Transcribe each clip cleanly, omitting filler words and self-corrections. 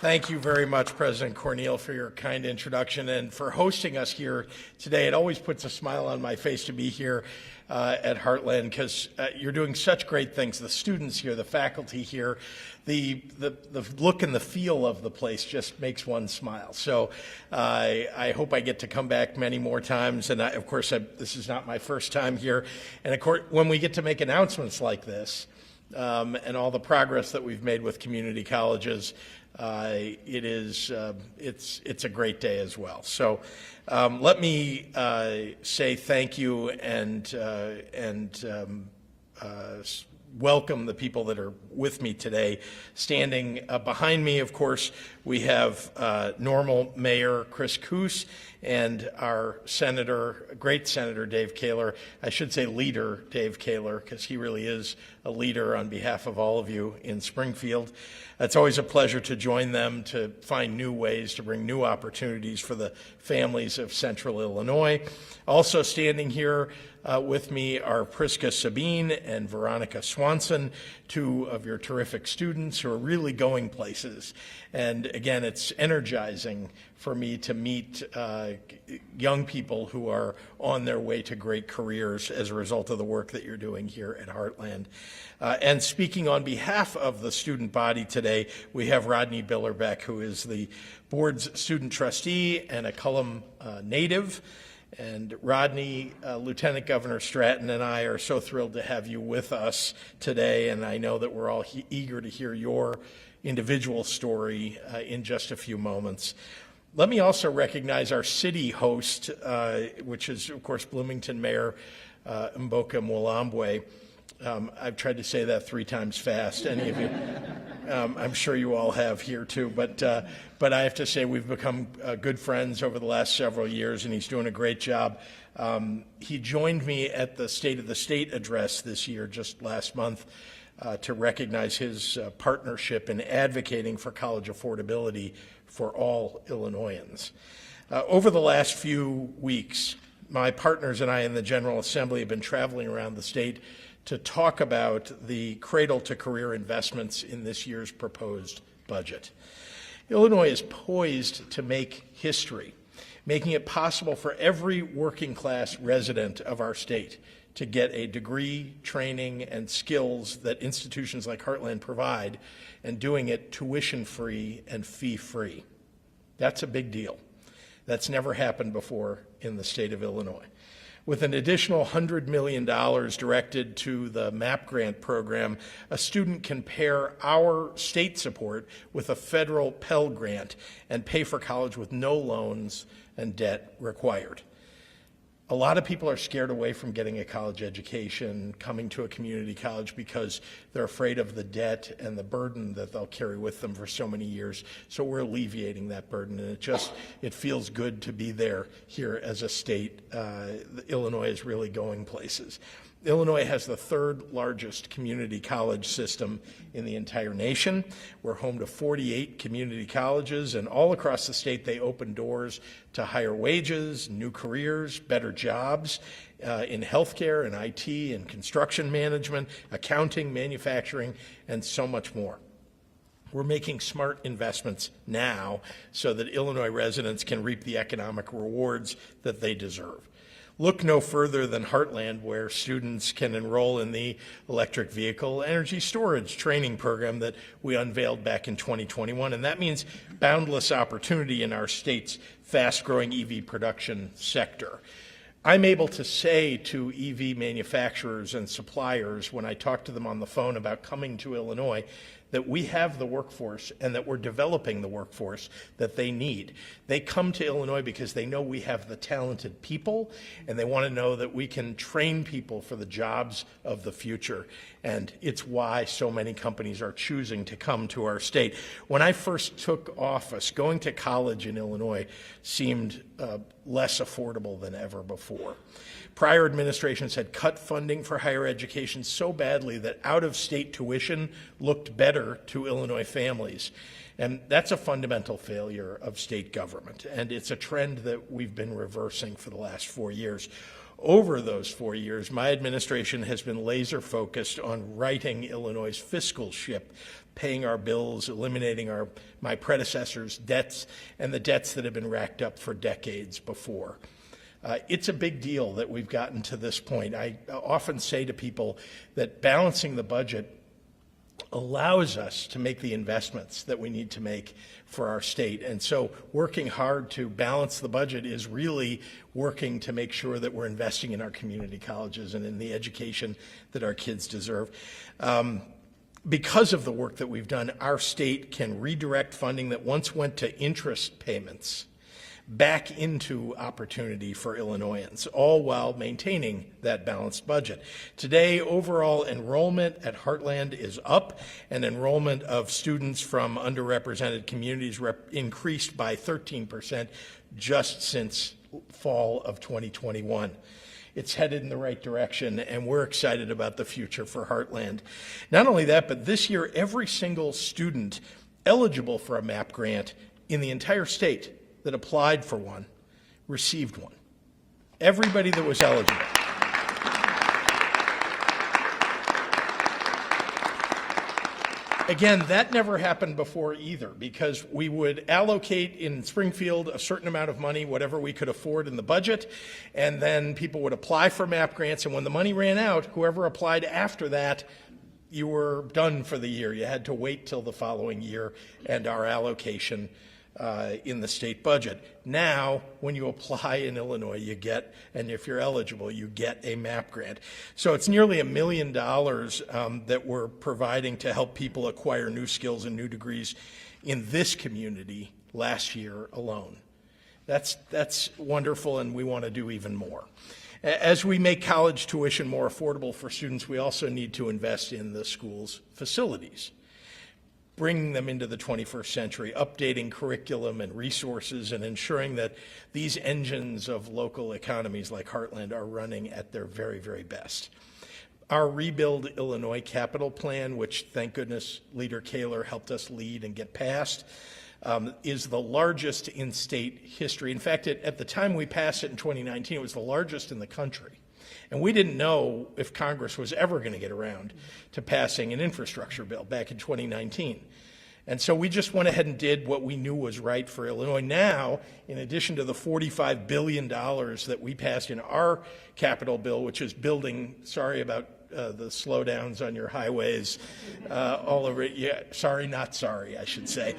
Thank you very much, President Cornel, for your kind introduction and for hosting us here today. It always puts a smile on my face to be here at Heartland because you're doing such great things. The students here, the faculty here, the look and the feel of the place just makes one smile. So I hope I get to come back many more times. And of course, this is not my first time here. And of course, when we get to make announcements like this and all the progress that we've made with community colleges, it's a great day as well. So let me say thank you and welcome the people that are with me today. Standing behind me, of course, we have Normal Mayor Chris Coos and our great Senator Dave Kaler. I should say leader Dave Kaler, because he really is a leader on behalf of all of you in Springfield. It's always a pleasure to join them to find new ways to bring new opportunities for the families of Central Illinois. Also standing here with me are Pritzker Sabine and Veronica Swanson, two of your terrific students who are really going places. And again, it's energizing for me to meet young people who are on their way to great careers as a result of the work that you're doing here at Heartland. And speaking on behalf of the student body today, we have Rodney Billerbeck, who is the board's student trustee and a Cullum native. And Rodney, Lieutenant Governor Stratton and I are so thrilled to have you with us today, and I know that we're all eager to hear your individual story in just a few moments. Let me also recognize our city host, which is, of course, Bloomington Mayor Mboka Mwilambwe. I've tried to say that 3 times fast. Any of you? I'm sure you all have here too. But I have to say we've become good friends over the last several years, and he's doing a great job. He joined me at the State of the State address this year, just last month, to recognize his partnership in advocating for college affordability for all Illinoisans. Over the last few weeks, my partners and I in the General Assembly have been traveling around the state to talk about the cradle-to-career investments in this year's proposed budget. Illinois is poised to make history, making it possible for every working-class resident of our state to get a degree, training, and skills that institutions like Heartland provide, and doing it tuition-free and fee-free. That's a big deal. That's never happened before in the state of Illinois. With an additional $100 million directed to the MAP grant program, a student can pair our state support with a federal Pell Grant and pay for college with no loans and debt required. A lot of people are scared away from getting a college education, coming to a community college, because they're afraid of the debt and the burden that they'll carry with them for so many years. So we're alleviating that burden, and it feels good to be there here as a state. Illinois is really going places. Illinois has the 3rd largest community college system in the entire nation. We're home to 48 community colleges, and all across the state they open doors to higher wages, new careers, better jobs in healthcare and IT and construction management, accounting, manufacturing, and so much more. We're making smart investments now so that Illinois residents can reap the economic rewards that they deserve. Look no further than Heartland, where students can enroll in the electric vehicle energy storage training program that we unveiled back in 2021, and that means boundless opportunity in our state's fast-growing EV production sector. I'm able to say to EV manufacturers and suppliers when I talk to them on the phone about coming to Illinois that we have the workforce and that we're developing the workforce that they need. They come to Illinois because they know we have the talented people, and they want to know that we can train people for the jobs of the future. And it's why so many companies are choosing to come to our state. When I first took office, going to college in Illinois seemed less affordable than ever before. Prior administrations had cut funding for higher education so badly that out-of-state tuition looked better to Illinois families. And that's a fundamental failure of state government, and it's a trend that we've been reversing for the last 4 years. Over those 4 years, my administration has been laser focused on righting Illinois' fiscal ship, paying our bills, eliminating my predecessors' debts, and the debts that have been racked up for decades before. It's a big deal that we've gotten to this point. I often say to people that balancing the budget allows us to make the investments that we need to make for our state. And so working hard to balance the budget is really working to make sure that we're investing in our community colleges and in the education that our kids deserve. Because of the work that we've done, our state can redirect funding that once went to interest payments back into opportunity for Illinoisans, all while maintaining that balanced budget. Today, overall enrollment at Heartland is up, and enrollment of students from underrepresented communities increased by 13% just since fall of 2021. It's headed in the right direction, and we're excited about the future for Heartland. Not only that, but this year, every single student eligible for a MAP grant in the entire state that applied for one received one. Everybody that was eligible. Again, that never happened before either, because we would allocate in Springfield a certain amount of money, whatever we could afford in the budget, and then people would apply for MAP grants, and when the money ran out, whoever applied after that, you were done for the year. You had to wait till the following year and our allocation in the state budget. Now, when you apply in Illinois, you get, and if you're eligible, you get a MAP grant. So it's nearly $1 million that we're providing to help people acquire new skills and new degrees in this community last year alone. That's wonderful, and we want to do even more. As we make college tuition more affordable for students, we also need to invest in the school's facilities, bringing them into the 21st century, updating curriculum and resources, and ensuring that these engines of local economies like Heartland are running at their very, very best. Our Rebuild Illinois capital plan, which thank goodness Leader Kaler helped us lead and get passed, is the largest in state history. In fact, at the time we passed it in 2019, it was the largest in the country. And we didn't know if Congress was ever going to get around to passing an infrastructure bill back in 2019. And so we just went ahead and did what we knew was right for Illinois. Now, in addition to the $45 billion that we passed in our capital bill, which is building, sorry about the slowdowns on your highways all over. Yeah, sorry, not sorry, I should say,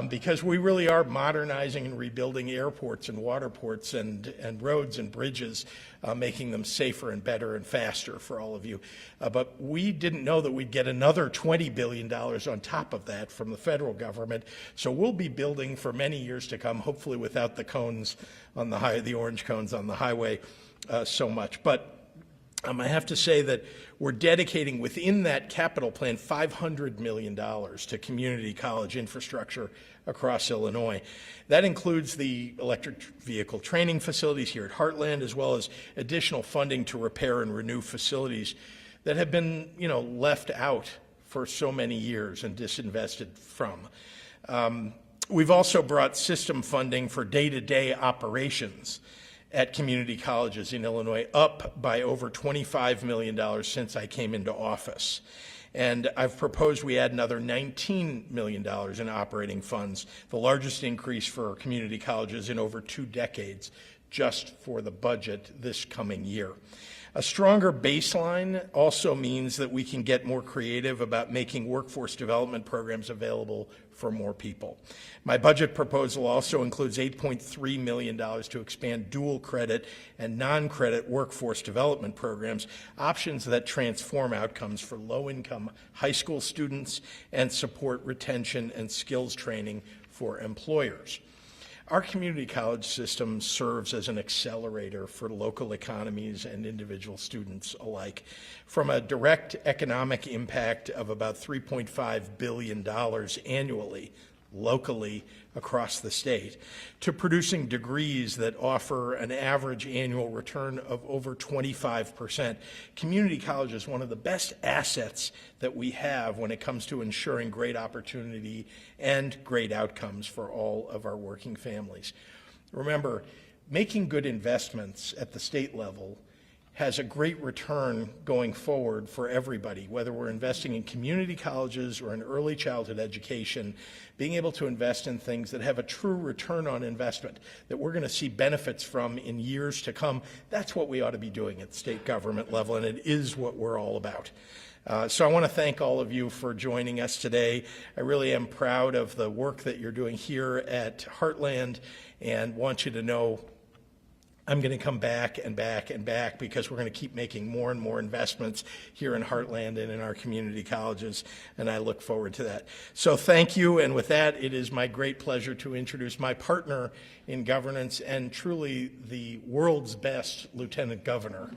because we really are modernizing and rebuilding airports and waterports and roads and bridges, making them safer and better and faster for all of you. But we didn't know that we'd get another $20 billion on top of that from the federal government. So we'll be building for many years to come, hopefully without the cones on the orange cones on the highway so much. But I have to say that we're dedicating within that capital plan $500 million to community college infrastructure across Illinois. That includes the electric vehicle training facilities here at Heartland, as well as additional funding to repair and renew facilities that have been, left out for so many years and disinvested from. We've also brought system funding for day-to-day operations at community colleges in Illinois up by over $25 million since I came into office. And I've proposed we add another $19 million in operating funds, the largest increase for community colleges in over 2 decades, just for the budget this coming year. A stronger baseline also means that we can get more creative about making workforce development programs available for more people. My budget proposal also includes $8.3 million to expand dual credit and non-credit workforce development programs, options that transform outcomes for low-income high school students and support retention and skills training for employers. Our community college system serves as an accelerator for local economies and individual students alike. From a direct economic impact of about $3.5 billion annually, locally across the state, to producing degrees that offer an average annual return of over 25%. Community college is one of the best assets that we have when it comes to ensuring great opportunity and great outcomes for all of our working families. Remember, making good investments at the state level has a great return going forward for everybody, whether we're investing in community colleges or in early childhood education. Being able to invest in things that have a true return on investment, that we're going to see benefits from in years to come, that's what we ought to be doing at the state government level, and it is what we're all about. So I want to thank all of you for joining us today. I really am proud of the work that you're doing here at Heartland, and want you to know I'm going to come back and back and back, because we're going to keep making more and more investments here in Heartland and in our community colleges, and I look forward to that. So thank you, and with that, it is my great pleasure to introduce my partner in governance and truly the world's best lieutenant governor,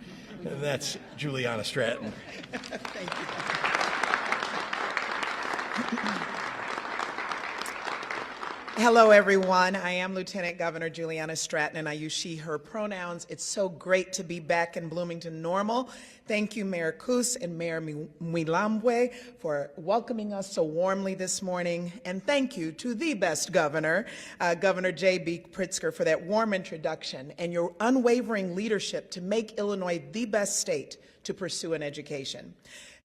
and that's Juliana Stratton. Thank you. Hello, everyone. I am Lieutenant Governor Juliana Stratton, and I use she, her pronouns. It's so great to be back in Bloomington Normal. Thank you, Mayor Coos and Mayor Mwilambwe, for welcoming us so warmly this morning. And thank you to the best governor, Governor J.B. Pritzker, for that warm introduction and your unwavering leadership to make Illinois the best state to pursue an education.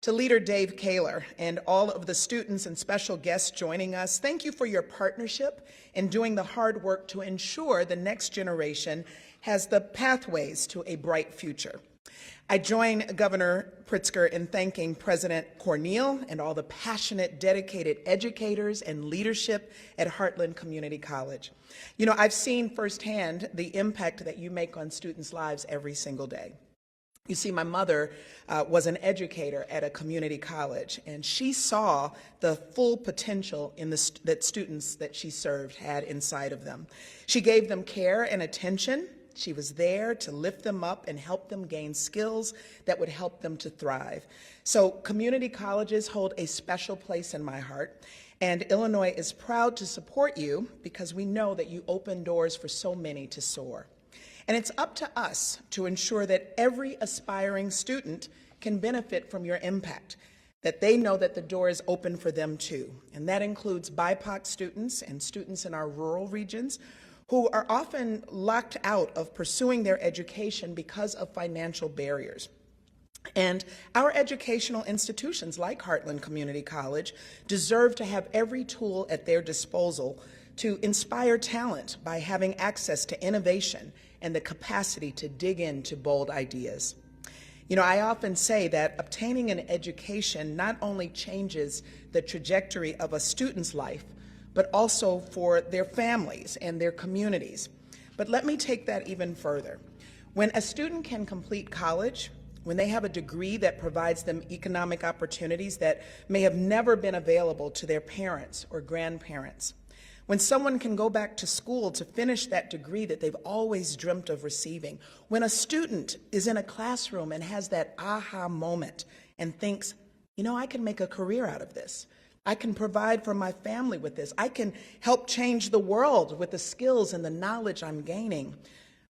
To Leader Dave Kaler and all of the students and special guests joining us, thank you for your partnership in doing the hard work to ensure the next generation has the pathways to a bright future. I join Governor Pritzker in thanking President Cornel and all the passionate, dedicated educators and leadership at Heartland Community College. You know, I've seen firsthand the impact that you make on students' lives every single day. You see, my mother was an educator at a community college, and she saw the full potential in that students that she served had inside of them. She gave them care and attention. She was there to lift them up and help them gain skills that would help them to thrive. So community colleges hold a special place in my heart, and Illinois is proud to support you because we know that you open doors for so many to soar. And it's up to us to ensure that every aspiring student can benefit from your impact, that they know that the door is open for them too. And that includes BIPOC students and students in our rural regions who are often locked out of pursuing their education because of financial barriers. And our educational institutions like Heartland Community College deserve to have every tool at their disposal to inspire talent by having access to innovation and the capacity to dig into bold ideas. You know, I often say that obtaining an education not only changes the trajectory of a student's life, but also for their families and their communities. But let me take that even further. When a student can complete college, when they have a degree that provides them economic opportunities that may have never been available to their parents or grandparents, when someone can go back to school to finish that degree that they've always dreamt of receiving, when a student is in a classroom and has that aha moment and thinks, you know, I can make a career out of this. I can provide for my family with this. I can help change the world with the skills and the knowledge I'm gaining.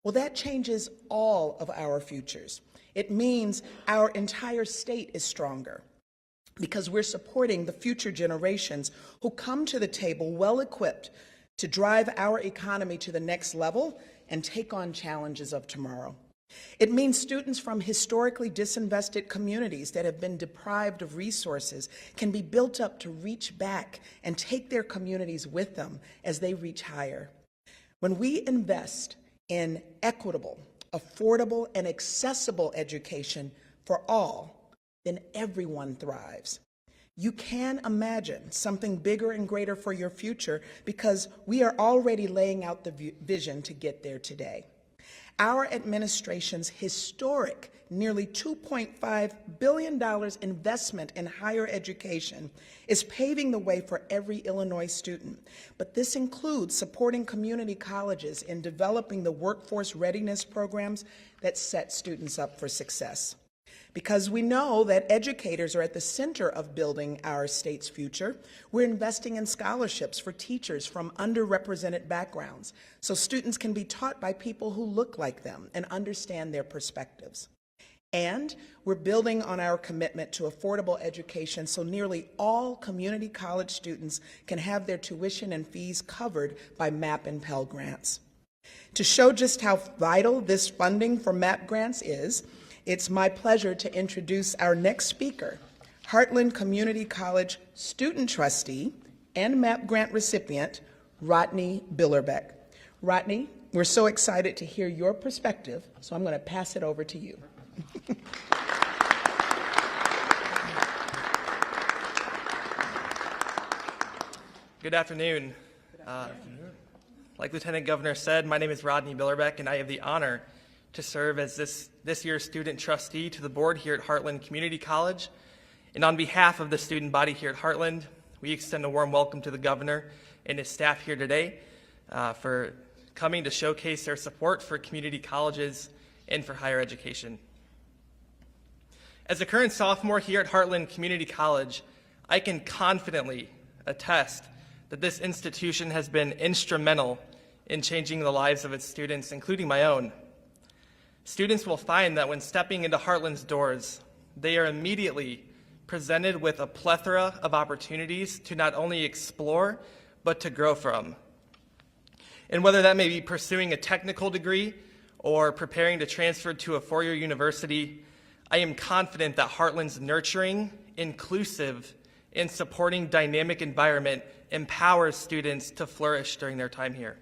Well, that changes all of our futures. It means our entire state is stronger, because we're supporting the future generations who come to the table well-equipped to drive our economy to the next level and take on challenges of tomorrow. It means students from historically disinvested communities that have been deprived of resources can be built up to reach back and take their communities with them as they reach higher. When we invest in equitable, affordable, and accessible education for all, then everyone thrives. You can imagine something bigger and greater for your future because we are already laying out the vision to get there today. Our administration's historic nearly $2.5 billion investment in higher education is paving the way for every Illinois student. But this includes supporting community colleges in developing the workforce readiness programs that set students up for success. Because we know that educators are at the center of building our state's future, we're investing in scholarships for teachers from underrepresented backgrounds so students can be taught by people who look like them and understand their perspectives. And we're building on our commitment to affordable education so nearly all community college students can have their tuition and fees covered by MAP and Pell grants. To show just how vital this funding for MAP grants is, It's my pleasure to introduce our next speaker, Heartland Community College student trustee and MAP grant recipient, Rodney Billerbeck. Rodney, we're so excited to hear your perspective, so I'm going to pass it over to you. Good afternoon. Like Lieutenant Governor said, my name is Rodney Billerbeck, and I have the honor to serve as this year's student trustee to the board here at Heartland Community College. And on behalf of the student body here at Heartland, we extend a warm welcome to the governor and his staff here today for coming to showcase their support for community colleges and for higher education. As a current sophomore here at Heartland Community College, I can confidently attest that this institution has been instrumental in changing the lives of its students, including my own. Students will find that when stepping into Heartland's doors, they are immediately presented with a plethora of opportunities to not only explore, but to grow from. And whether that may be pursuing a technical degree or preparing to transfer to a four-year university, I am confident that Heartland's nurturing, inclusive, and supporting dynamic environment empowers students to flourish during their time here.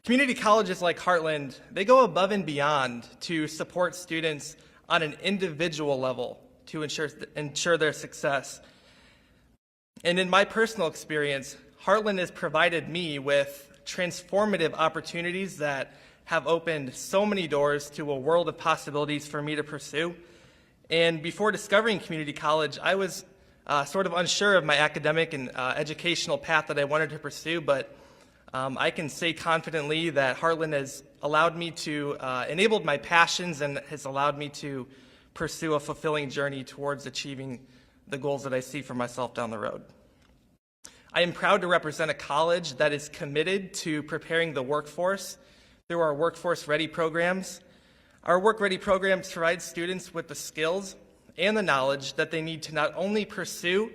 Community colleges like Heartland, they go above and beyond to support students on an individual level to ensure their success. And in my personal experience, Heartland has provided me with transformative opportunities that have opened so many doors to a world of possibilities for me to pursue. And before discovering community college, I was sort of unsure of my academic and educational path that I wanted to pursue, but I can say confidently that Heartland has allowed me to, enabled my passions and has allowed me to pursue a fulfilling journey towards achieving the goals that I see for myself down the road. I am proud to represent a college that is committed to preparing the workforce through our Workforce Ready programs. Our Work Ready programs provide students with the skills and the knowledge that they need to not only pursue,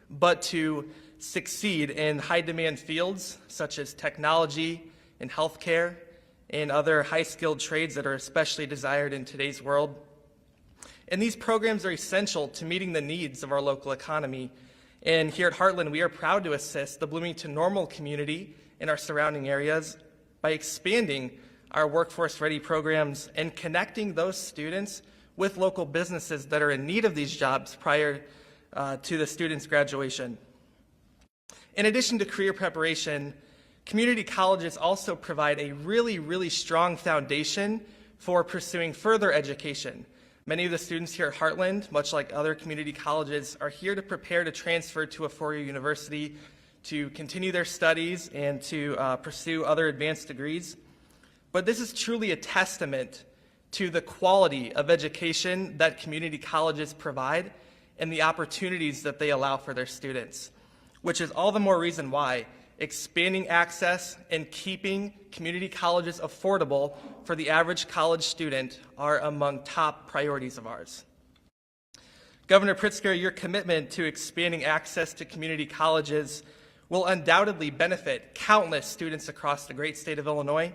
but to succeed in high-demand fields such as technology and healthcare and other high-skilled trades that are especially desired in today's world. And these programs are essential to meeting the needs of our local economy. And here at Heartland, we are proud to assist the Bloomington Normal community and our surrounding areas by expanding our Workforce Ready programs and connecting those students with local businesses that are in need of these jobs prior to the student's graduation. In addition to career preparation, community colleges also provide a really strong foundation for pursuing further education. Many of the students here at Heartland, much like other community colleges, are here to prepare to transfer to a four-year university to continue their studies and to pursue other advanced degrees. But this is truly a testament to the quality of education that community colleges provide and the opportunities that they allow for their students, which is all the more reason why expanding access and keeping community colleges affordable for the average college student are among top priorities of ours. Governor Pritzker, your commitment to expanding access to community colleges will undoubtedly benefit countless students across the great state of Illinois.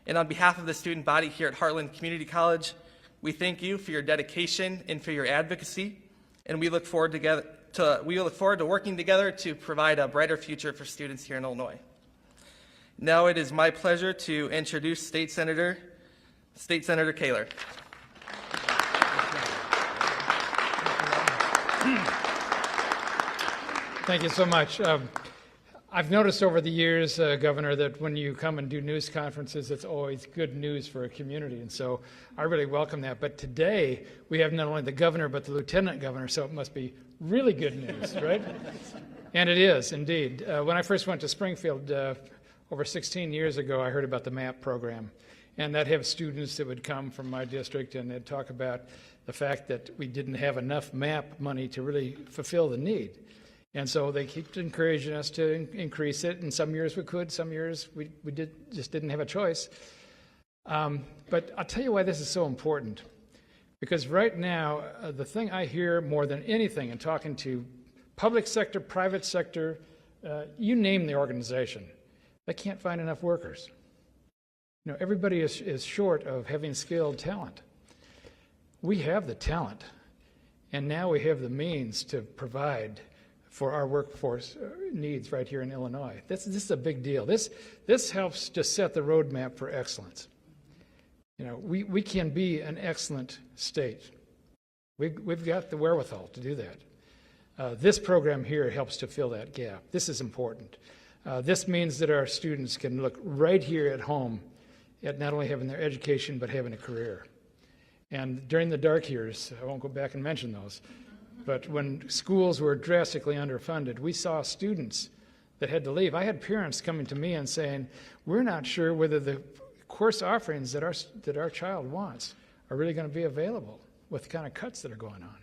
And on behalf of the student body here at Heartland Community College, we thank you for your dedication and for your advocacy, and we look forward to working together to provide a brighter future for students here in Illinois. Now it is my pleasure to introduce State Senator Kaler. Thank you so much. I've noticed over the years, Governor, that when you come and do news conferences, it's always good news for a community, and so I really welcome that. But today, we have not only the governor, but the lieutenant governor, so it must be really good news, right? And it is, indeed. When I first went to Springfield over 16 years ago, I heard about the MAP program, and that have students that would come from my district, and they'd talk about the fact that we didn't have enough MAP money to really fulfill the need. And so they kept encouraging us to increase it, and some years we could, some years we just didn't have a choice. But I'll tell you why this is so important. Because right now, the thing I hear more than anything in talking to public sector, private sector, you name the organization, they can't find enough workers. You know, everybody is short of having skilled talent. we have the talent, and now we have the means to provide for our workforce needs right here in Illinois. This is a big deal. This helps to set the roadmap for excellence. You know, we can be an excellent state. We've got the wherewithal to do that. This program here helps to fill that gap. This is important. This means that our students can look right here at home at not only having their education, but having a career. And during the dark years, I won't go back and mention those, but when schools were drastically underfunded, we saw students that had to leave. I had parents coming to me and saying, we're not sure whether the course offerings that our child wants are really going to be available with the kind of cuts that are going on.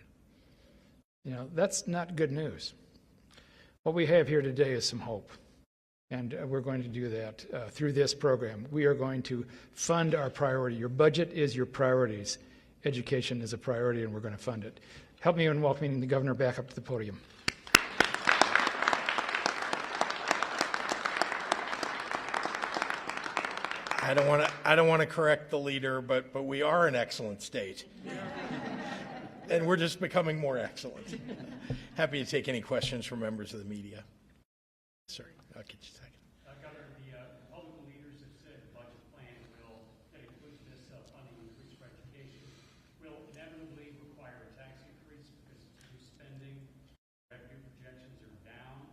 You know, that's not good news. What we have here today is some hope, and we're going to do that through this program. We are going to fund our priority. Your budget is your priorities. Education is a priority, and we're going to fund it. Help me in welcoming the governor back up to the podium. I don't want to correct the leader, but we are an excellent state. And we're just becoming more excellent. Happy to take any questions from members of the media. Sir, I'll get you a second. Governor, the public leaders have said the budget plan that includes this funding increase for education will inevitably require a tax increase because it's new spending, revenue projections are down,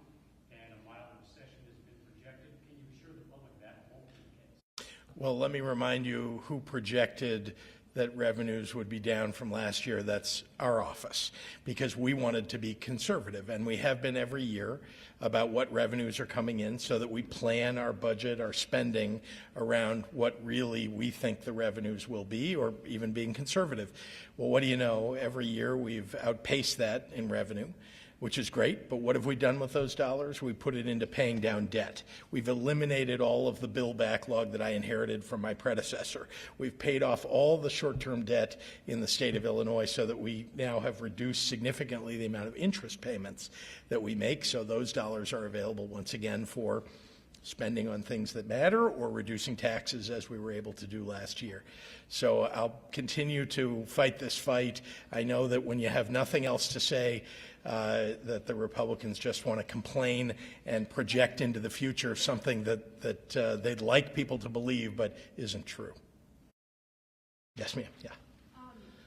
and a mild recession has been projected. Can you assure the public that won't be the case? Well, let me remind you who projected that revenues would be down from last year. That's our office, because we wanted to be conservative, and we have been every year about what revenues are coming in so that we plan our budget, our spending around what really we think the revenues will be, or even being conservative. Well, what do you know? Every year we've outpaced that in revenue, which is great, but what have we done with those dollars? We put it into paying down debt. We've eliminated all of the bill backlog that I inherited from my predecessor. We've paid off all the short-term debt in the state of Illinois so that we now have reduced significantly the amount of interest payments that we make, so those dollars are available once again for spending on things that matter or reducing taxes as we were able to do last year. So I'll continue to fight this fight. I know that when you have nothing else to say, that the Republicans just want to complain and project into the future something that they'd like people to believe but isn't true. Yes, ma'am. Yeah.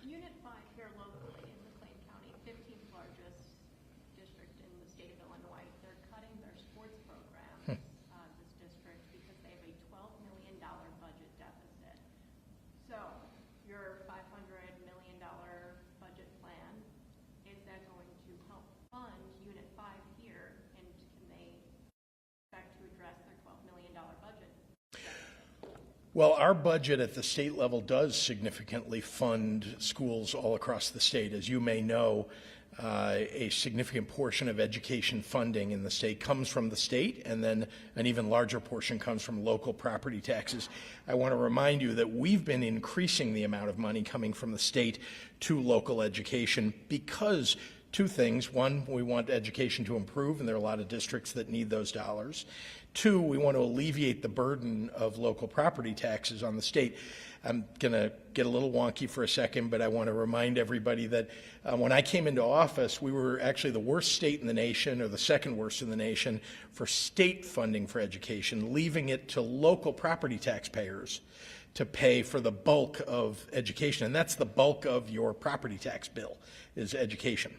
Unit 5 here locally in McLean County, 15th largest district in the state of Illinois, they're cutting their sports programs, this district, because they have a $12 million budget deficit. So your $500 million budget plan, is that going to help fund Unit 5 here, and can they expect to address their $12 million budget? Well, our budget at the state level does significantly fund schools all across the state. As you may know, a significant portion of education funding in the state comes from the state, and then an even larger portion comes from local property taxes. I want to remind you that we've been increasing the amount of money coming from the state to local education because two things. One, we want education to improve, and there are a lot of districts that need those dollars. Two, we want to alleviate the burden of local property taxes on the state. I'm going to get a little wonky for a second, but I want to remind everybody that when I came into office, we were actually the worst state in the nation, or the second worst in the nation, for state funding for education, leaving it to local property taxpayers to pay for the bulk of education. And that's the bulk of your property tax bill, is education.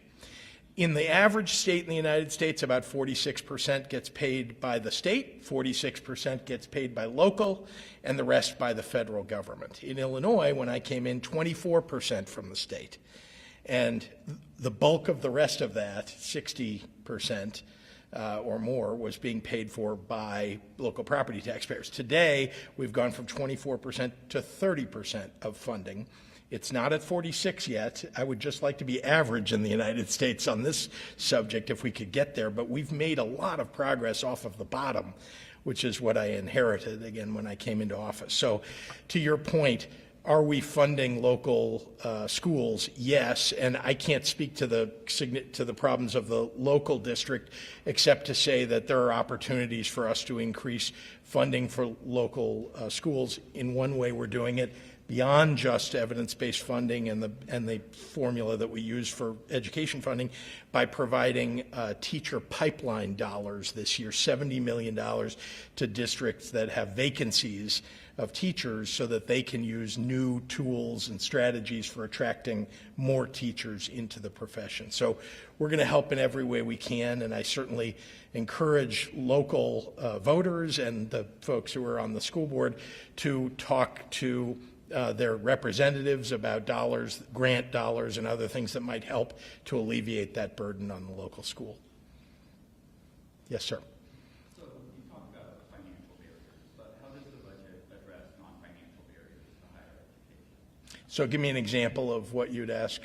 In the average state in the United States, about 46% gets paid by the state, 46% gets paid by local, and the rest by the federal government. In Illinois, when I came in, 24% from the state. And the bulk of the rest of that, 60% or more, was being paid for by local property taxpayers. Today, we've gone from 24% to 30% of funding. It's not at 46 yet. I would just like to be average in the United States on this subject if we could get there, but we've made a lot of progress off of the bottom, which is what I inherited, again, when I came into office. So to your point, are we funding local schools? Yes, and I can't speak to the problems of the local district except to say that there are opportunities for us to increase funding for local schools. In one way we're doing it, beyond just evidence-based funding and the formula that we use for education funding by providing teacher pipeline dollars this year, $70 million to districts that have vacancies of teachers so that they can use new tools and strategies for attracting more teachers into the profession. So we're going to help in every way we can, and I certainly encourage local voters and the folks who are on the school board to talk to their representatives about dollars, grant dollars, and other things that might help to alleviate that burden on the local school. Yes, sir. So you talk about financial barriers, but how does the budget address non-financial barriers to higher education? So give me an example of what you'd ask.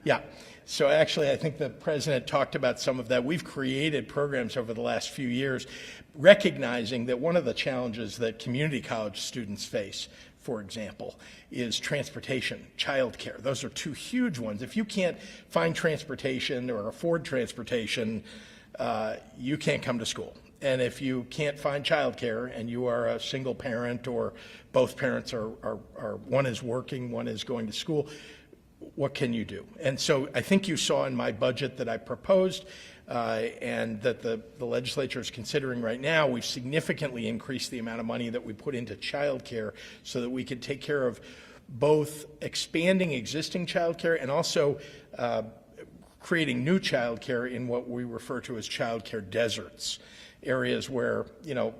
Yeah. So actually, I think the president talked about some of that. We've created programs over the last few years, recognizing that one of the challenges that community college students face, for example, is transportation, childcare. Those are two huge ones. If you can't find transportation or afford transportation, you can't come to school. And if you can't find childcare and you are a single parent or both parents are one is working, one is going to school, what can you do? And so I think you saw in my budget that I proposed and that the legislature is considering right now, we've significantly increased the amount of money that we put into child care so that we could take care of both expanding existing child care and also creating new child care in what we refer to as child care deserts, areas where, you know,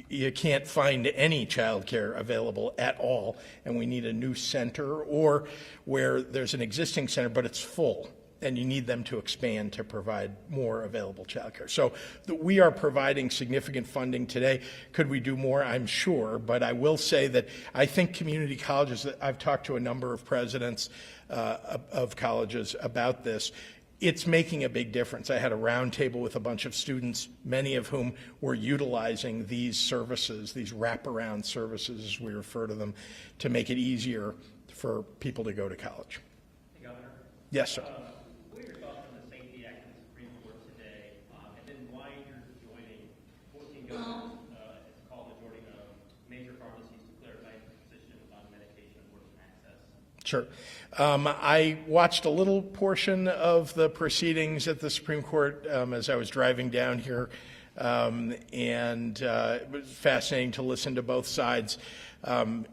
you can't find any child care available at all, and we need a new center, or where there's an existing center but it's full and you need them to expand to provide more available child care. So we are providing significant funding today. Could we do more? I'm sure, but I will say that I think community colleges, I've talked to a number of presidents of colleges about this, it's making a big difference. I had a roundtable with a bunch of students, many of whom were utilizing these services, these wraparound services, as we refer to them, to make it easier for people to go to college. Hey, Governor. Yes, sir. What are your thoughts on the Safety Act in the Supreme Court today, and then why you're joining 14 governors, it's called majority of major pharmacies to clarify your position on medication abortion access? Sure. I watched a little portion of the proceedings at the Supreme Court as I was driving down here, and it was fascinating to listen to both sides.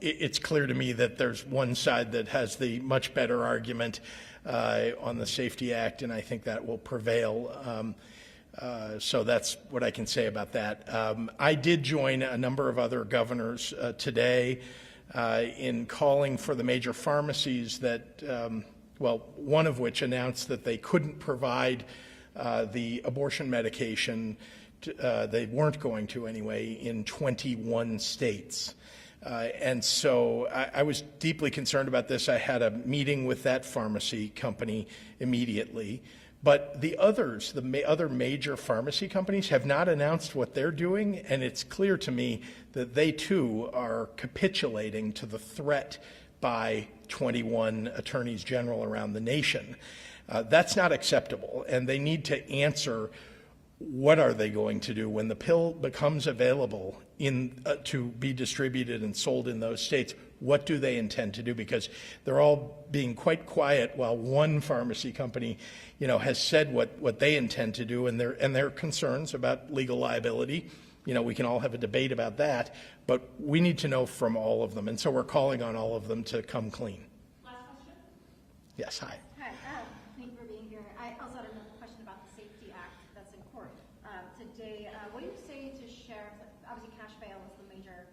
It's clear to me that there's one side that has the much better argument on the Safety Act, and I think that will prevail. So that's what I can say about that. I did join a number of other governors today in calling for the major pharmacies that, well, one of which announced that they couldn't provide the abortion medication, they weren't going to anyway, in 21 states. And so I was deeply concerned about this. I had a meeting with that pharmacy company immediately. But the others, the other major pharmacy companies, have not announced what they're doing, and it's clear to me that they too are capitulating to the threat by 21 attorneys general around the nation. That's not acceptable, and they need to answer what are they going to do when the pill becomes available to be distributed and sold in those states. What do they intend to do? Because they're all being quite quiet while one pharmacy company, you know, has said what they intend to do, and their concerns about legal liability. You know, we can all have a debate about that, but we need to know from all of them, and so we're calling on all of them to come clean. Last question? Yes, hi. Hi, thank you for being here. I also had another question about the Safety Act that's in court today. What do you say to sheriffs? Obviously, cash bail is the major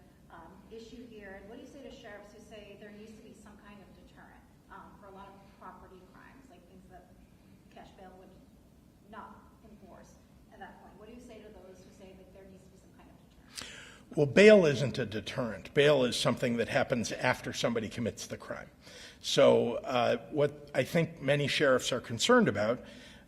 issue here. And what do you say to sheriffs who say there needs to be some kind of deterrent for a lot of property crimes, like things that cash bail would not enforce at that point? What do you say to those who say that there needs to be some kind of deterrent? Well, bail isn't a deterrent. Bail is something that happens after somebody commits the crime. So what I think many sheriffs are concerned about,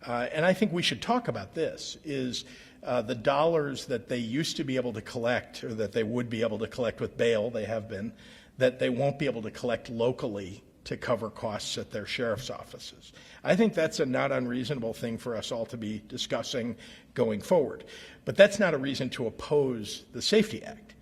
and I think we should talk about this, is the dollars that they used to be able to collect, or that they would be able to collect with bail, they have been, that they won't be able to collect locally to cover costs at their sheriff's offices. I think that's a not unreasonable thing for us all to be discussing going forward. But that's not a reason to oppose the Safety Act.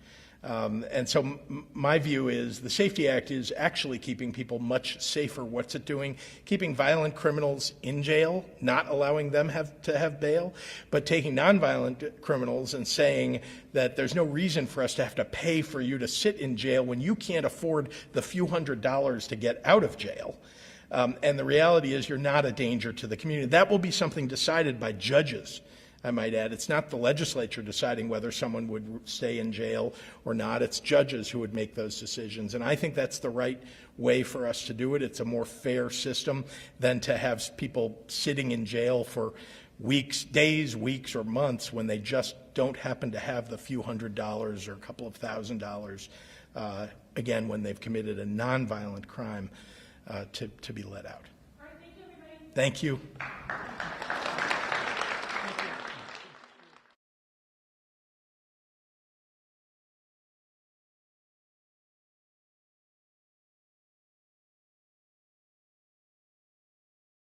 And so my view is the Safety Act is actually keeping people much safer. What's it doing? Keeping violent criminals in jail, not allowing them to have bail, but taking nonviolent criminals and saying that there's no reason for us to have to pay for you to sit in jail when you can't afford the few $100s to get out of jail. And the reality is you're not a danger to the community. That will be something decided by judges, I might add. It's not the legislature deciding whether someone would stay in jail or not. It's judges who would make those decisions. And I think that's the right way for us to do it. It's a more fair system than to have people sitting in jail for weeks, days, weeks, or months when they just don't happen to have the few $100s or a couple of $1,000s, again, when they've committed a nonviolent crime to be let out. All right, thank you, everybody. Thank you.